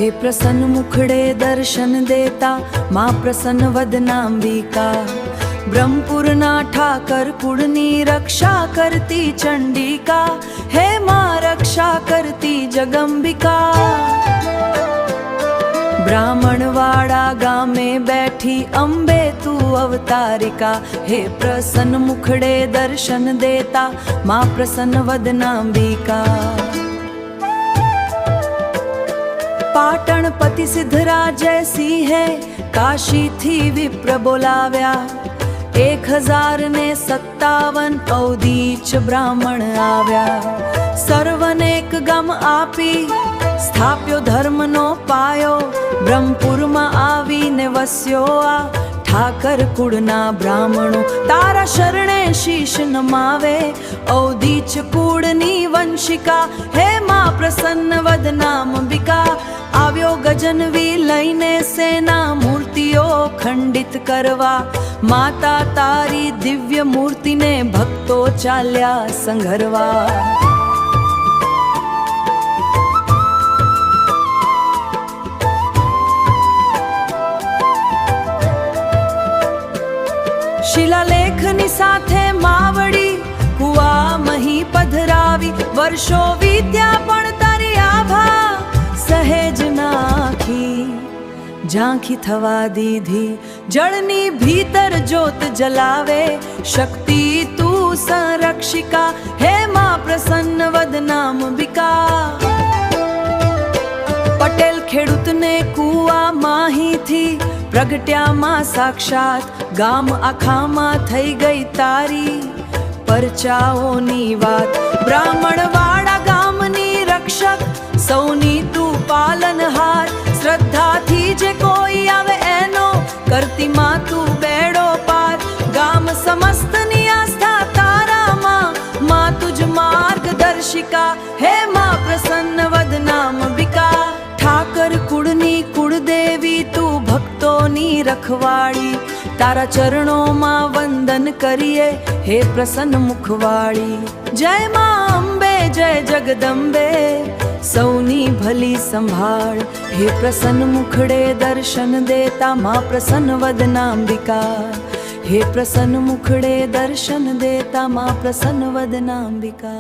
हे प्रसन्न मुखड़े दर्शन देता माँ प्रसन्न वदनांबिका। ब्रह्मपुरना ठाकर कुड़नी रक्षा करती चंडिका, हे माँ रक्षा करती जगंबिका। ब्राह्मणवाड़ा गामे बैठी अम्बे तू अवतारिका, हे प्रसन्न मुखड़े दर्शन देता माँ प्रसन्न वदनांबिका। पाटणपति सिद्धराजय सी है काशी थी विप्र बोलाव्या, 1057 औदीच ब्राह्मण आव्या। सर्वनेक गम आपी स्थाप्यो धर्मनो पायो, ब्रह्मपुरमा आवीने वस्यो आ ठाकर कुड़ना ब्राह्मणो। तारा शरणे शीश नमावे औदीच कुड़नी वंशिका, हे माँ प्रसन्न वदनांबिका। આવ્યો ગજનવી લઈને સેના મૂર્તિઓ ખંડિત કરવા, માતા તારી દિવ્ય મૂર્તિને ભક્તો ચાલ્યા સંઘરવા। શિલાલેખની સાથે માવડી કુવા મહી પધરાવી, વર્ષો વીત્યા પણ તારી આભા સહેજ નાખી ઝાંખી થવા દીધી। જળની ભીતર જ્યોત જલાવે શક્તિ તું સંરક્ષિકા, હે માँ પ્રસन्न વદનાંबिका। પટેલ ખેડૂતને કુવા માહીથી પ્રગટ્યા માँ સાક્ષાત, ગામ આખામાં થઈ ગઈ તારી પરચાઓની વાત। બ્રાહ્મણવાડા ગામની રક્ષક સૌની તું પાલનહાર, શ્રદ્ધાથી જે કોઈ આવે એનો કરતી માँ તું બેડો પાર। ગામ સમસ્તની આસ્થા તારામાં, માँ તુજ માર્ગદર્શિકા, હે માँ પ્રસन्न વદનાંबिका। ઠાકર કુળની કુળદેવી તું ભક્તોની રખવાળી, તારા ચરણોમાં વંદન કરીએ હે પ્રસन्न મુખવાળી। જય માँ અંબે જય જગદંબે સૌની ભલી સંભાળ, हे प्रसन्न मुखड़े दर्शन देता माँ प्रसन्न वदनांबिका। हे प्रसन्न मुखड़े दर्शन देता माँ प्रसन्न वदनांबिका।